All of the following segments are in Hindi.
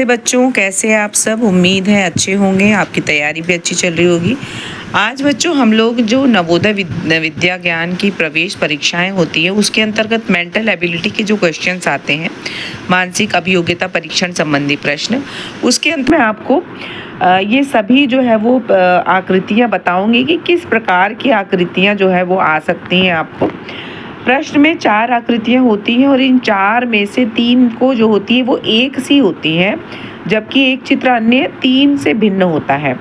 नमस्ते बच्चों, कैसे हैं आप सब। उम्मीद है अच्छे होंगे, आपकी तैयारी भी अच्छी चल रही होगी। आज बच्चों हम लोग जो नवोदय विद्या ज्ञान की प्रवेश परीक्षाएं होती है उसके अंतर्गत मेंटल एबिलिटी के जो क्वेश्चंस आते हैं, मानसिक अभियोग्यता परीक्षण संबंधी प्रश्न, उसके अंत में आपको ये सभी जो है वो आकृतियाँ बताऊँगी कि किस प्रकार की आकृतियाँ जो है वो आ सकती हैं आपको। प्रश्न में 4 आकृतियाँ होती हैं और इन 4 में से 3 को जो होती है वो एक सी होती हैं, जबकि एक चित्र अन्य 3 से भिन्न होता है।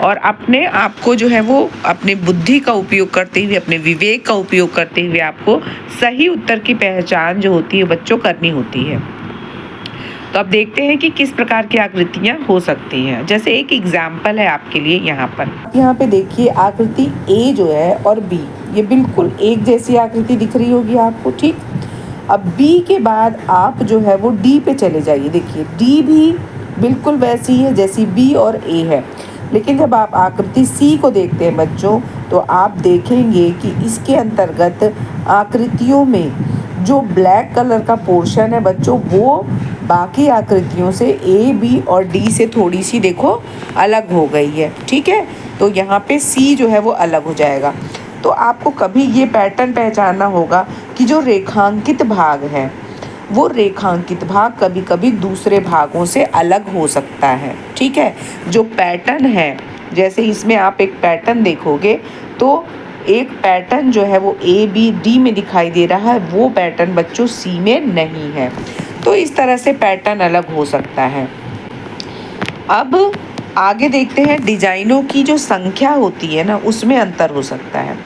और अपने आप को जो है वो अपने बुद्धि का उपयोग करते हुए, अपने विवेक का उपयोग करते हुए आपको सही उत्तर की पहचान जो होती है बच्चों करनी होती है। तो अब देखते हैं कि किस प्रकार की आकृतियाँ हो सकती हैं। जैसे एक एग्जाम्पल है आपके लिए यहाँ पर। यहाँ पे देखिए आकृति ए जो है और बी, ये बिल्कुल एक जैसी आकृति दिख रही होगी आपको, ठीक। अब बी के बाद आप जो है वो डी पे चले जाइए। देखिए डी भी बिल्कुल वैसी है जैसी बी और ए है, लेकिन जब आप आकृति सी को देखते हैं बच्चों तो आप देखेंगे कि इसके अंतर्गत आकृतियों में जो ब्लैक कलर का पोर्शन है बच्चों वो बाकी आकृतियों से ए, बी और डी से थोड़ी सी देखो अलग हो गई है, ठीक है। तो यहाँ पे सी जो है वो अलग हो जाएगा। तो आपको कभी ये पैटर्न पहचानना होगा कि जो रेखांकित भाग है वो रेखांकित भाग कभी कभी दूसरे भागों से अलग हो सकता है, ठीक है। जो पैटर्न है, जैसे इसमें आप एक पैटर्न देखोगे तो एक पैटर्न जो है वो ए, बी, डी में दिखाई दे रहा है, वो पैटर्न बच्चों सी में नहीं है। तो इस तरह से पैटर्न अलग हो सकता है। अब आगे देखते हैं डिजाइनों की जो संख्या होती है ना उसमें अंतर हो सकता है।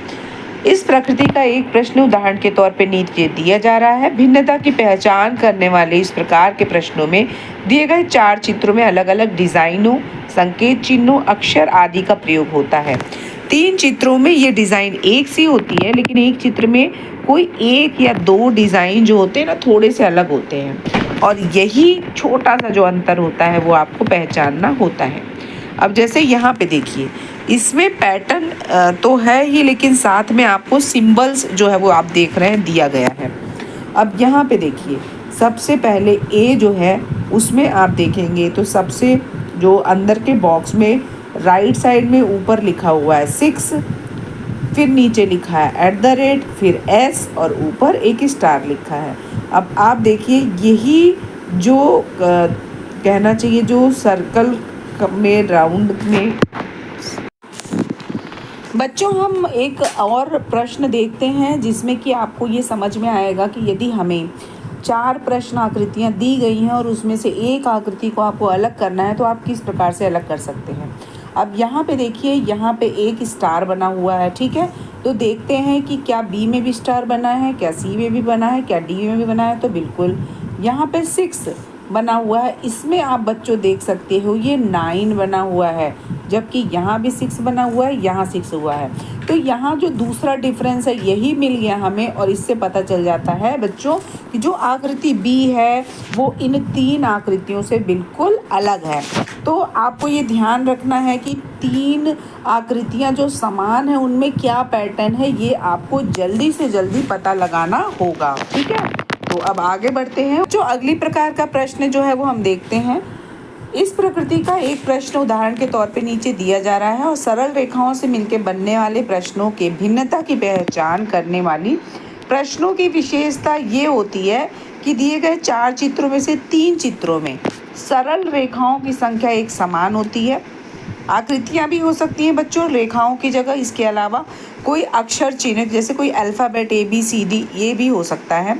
इस प्रकृति का एक प्रश्न उदाहरण के तौर पे नीचे दिया जा रहा है। भिन्नता की पहचान करने वाले इस प्रकार के प्रश्नों में दिए गए 4 चित्रों में अलग अलग डिजाइनों, संकेत चिन्हों, अक्षर आदि का प्रयोग होता है। 3 चित्रों में ये डिज़ाइन एक सी होती है, लेकिन एक चित्र में कोई 1 या 2 डिज़ाइन जो होते हैं ना थोड़े से अलग होते हैं, और यही छोटा सा जो अंतर होता है वो आपको पहचानना होता है। अब जैसे यहाँ पे देखिए, इसमें पैटर्न तो है ही, लेकिन साथ में आपको सिंबल्स जो है वो आप देख रहे हैं दिया गया है। अब यहाँ पे देखिए, सबसे पहले ए जो है उसमें आप देखेंगे तो सबसे जो अंदर के बॉक्स में राइट साइड में ऊपर लिखा हुआ है 6, फिर नीचे लिखा है @ फिर S और ऊपर एक स्टार लिखा है। अब आप देखिए यही जो कहना चाहिए जो सर्कल में राउंड में। बच्चों हम एक और प्रश्न देखते हैं जिसमें कि आपको ये समझ में आएगा कि यदि हमें 4 प्रश्न आकृतियाँ दी गई हैं और उसमें से एक आकृति को आपको अलग करना है तो आप किस प्रकार से अलग कर सकते हैं। अब यहाँ पे देखिए, यहाँ पे एक स्टार बना हुआ है, ठीक है। तो देखते हैं कि क्या बी में भी स्टार बना है, क्या सी में भी बना है, क्या डी में भी बना है। तो बिल्कुल यहाँ पे 6 बना हुआ है। इसमें आप बच्चों देख सकते हो ये 9 बना हुआ है, जबकि यहाँ भी 6 बना हुआ है, यहाँ 6 हुआ है। तो यहाँ जो दूसरा डिफरेंस है यही मिल गया हमें, और इससे पता चल जाता है बच्चों कि जो आकृति बी है वो इन 3 आकृतियों से बिल्कुल अलग है। तो आपको ये ध्यान रखना है कि 3 आकृतियाँ जो समान हैं उनमें क्या पैटर्न है ये आपको जल्दी से जल्दी पता लगाना होगा, ठीक है। तो अब आगे बढ़ते हैं। जो अगली प्रकार का प्रश्न जो है वो हम देखते हैं। इस प्रकृति का एक प्रश्न उदाहरण के तौर पे नीचे दिया जा रहा है और सरल रेखाओं से मिलकर बनने वाले प्रश्नों के भिन्नता की पहचान करने वाली प्रश्नों की विशेषता ये होती है कि दिए गए 4 चित्रों में से 3 चित्रों में सरल रेखाओं की संख्या एक समान होती है। आकृतियाँ भी हो सकती हैं बच्चों रेखाओं की जगह, इसके अलावा कोई अक्षर चिन्ह जैसे कोई अल्फ़ाबेट ABCD ये भी हो सकता है,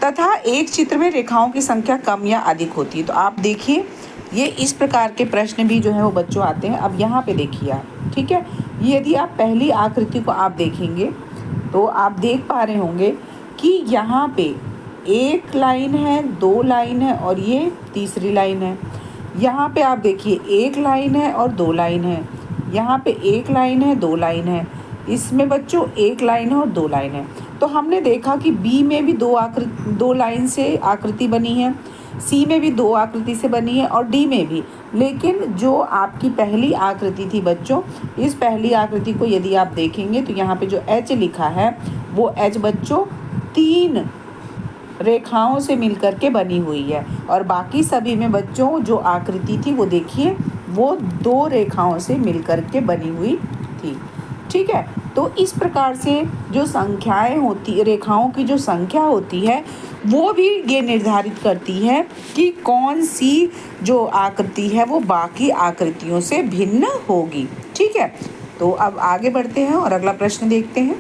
तथा एक चित्र में रेखाओं की संख्या कम या अधिक होती है। तो आप देखिए ये इस प्रकार के प्रश्न भी जो है वो बच्चों आते हैं। अब यहाँ पे देखिए आप, ठीक है, यदि आप पहली आकृति को आप देखेंगे तो आप देख पा रहे होंगे कि यहाँ पे 1 लाइन है, 2 लाइन है और ये तीसरी लाइन है। यहाँ पे आप देखिए 1 लाइन है और 2 लाइन है, यहाँ पे 1 लाइन है, 2 लाइन है, इसमें बच्चों 1 लाइन है और 2 लाइन है। तो हमने देखा कि बी में भी 2 लाइन से आकृति बनी है, सी में भी 2 आकृति से बनी है और डी में भी। लेकिन जो आपकी पहली आकृति थी बच्चों, इस पहली आकृति को यदि आप देखेंगे तो यहाँ पे जो H लिखा है वो H बच्चों 3 रेखाओं से मिलकर के बनी हुई है, और बाकी सभी में बच्चों जो आकृति थी वो देखिए वो 2 रेखाओं से मिलकर के बनी हुई थी। ठीक है, तो इस प्रकार से जो संख्याएं होती, रेखाओं की जो संख्या होती है वो भी ये निर्धारित करती है कि कौन सी जो आकृति है वो बाकी आकृतियों से भिन्न होगी। ठीक है, तो अब आगे बढ़ते हैं और अगला प्रश्न देखते हैं।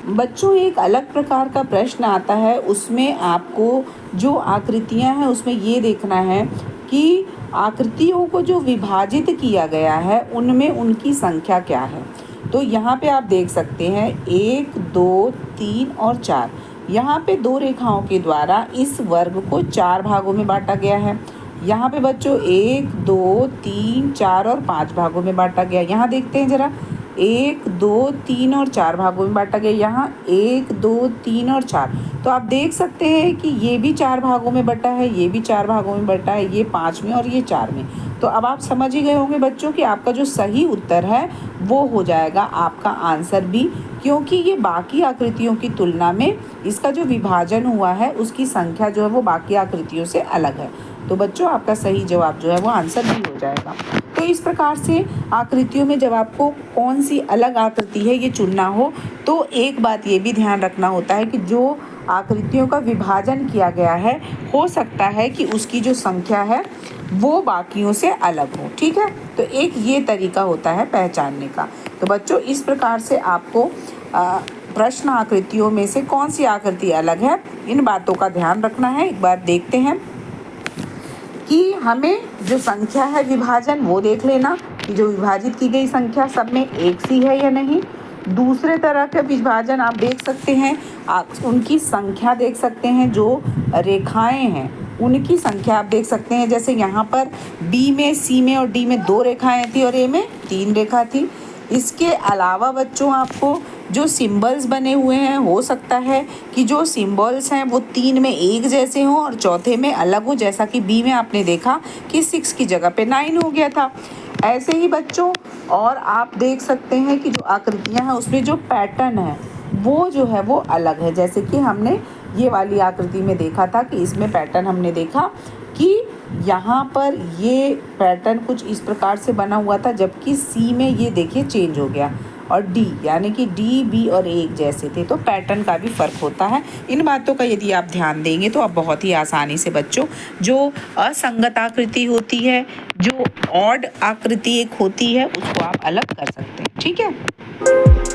बच्चों, एक अलग प्रकार का प्रश्न आता है, उसमें आपको जो आकृतियां हैं उसमें ये देखना है कि आकृतियों को जो विभाजित किया गया है उनमें उनकी संख्या क्या है। तो यहाँ पे आप देख सकते हैं 1, 2, 3 और 4। यहाँ पे 2 रेखाओं के द्वारा इस वर्ग को 4 भागों में बांटा गया है। यहाँ पे बच्चों 1, 2, 3, 4 और 5 भागों में बांटा गया। यहाँ देखते हैं ज़रा, 1, 2, 3 और 4 भागों में बांटा गया। यहाँ 1, 2, 3 और 4। तो आप देख सकते हैं कि ये भी 4 भागों में बटा है, ये भी 4 भागों में बटा है, ये 5 में और ये 4 में। तो अब आप समझ ही गए होंगे बच्चों कि आपका जो सही उत्तर है वो हो जाएगा आपका आंसर बी, क्योंकि ये बाकी आकृतियों की तुलना में इसका जो विभाजन हुआ है उसकी संख्या जो है वो बाकी आकृतियों से अलग है। तो बच्चों आपका सही जवाब जो है वो आंसर बी हो जाएगा। तो इस प्रकार से आकृतियों में जब आपको कौन सी अलग आकृति है ये चुनना हो तो एक बात ये भी ध्यान रखना होता है कि जो आकृतियों का विभाजन किया गया है हो सकता है कि उसकी जो संख्या है वो बाकियों से अलग हो। ठीक है, तो एक ये तरीका होता है पहचानने का। तो बच्चों इस प्रकार से आपको प्रश्न आकृतियों में से कौन सी आकृति अलग है इन बातों का ध्यान रखना है। एक बार देखते हैं कि हमें जो संख्या है विभाजन वो देख लेना कि जो विभाजित की गई संख्या सब में एक सी है या नहीं। दूसरे तरह के विभाजन आप देख सकते हैं, आप उनकी संख्या देख सकते हैं, जो रेखाएं हैं उनकी संख्या आप देख सकते हैं। जैसे यहाँ पर बी में, सी में और डी में 2 रेखाएं थी और ए में 3 रेखा थी। इसके अलावा बच्चों आपको जो सिंबल्स बने हुए हैं हो सकता है कि जो सिंबल्स हैं वो 3 में एक जैसे हों और चौथे में अलग हो, जैसा कि बी में आपने देखा कि 6 की जगह पे 9 हो गया था। ऐसे ही बच्चों और आप देख सकते हैं कि जो आकृतियां हैं उसमें जो पैटर्न है वो जो है वो अलग है। जैसे कि हमने ये वाली आकृति में देखा था कि इसमें पैटर्न हमने देखा कि यहाँ पर ये पैटर्न कुछ इस प्रकार से बना हुआ था, जबकि सी में ये देखिए चेंज हो गया, और डी यानी कि डी, बी और ए एक जैसे थे। तो पैटर्न का भी फ़र्क होता है। इन बातों का यदि आप ध्यान देंगे तो आप बहुत ही आसानी से बच्चों जो असंगत आकृति होती है, जो ऑड आकृति एक होती है, उसको आप अलग कर सकते हैं। ठीक है।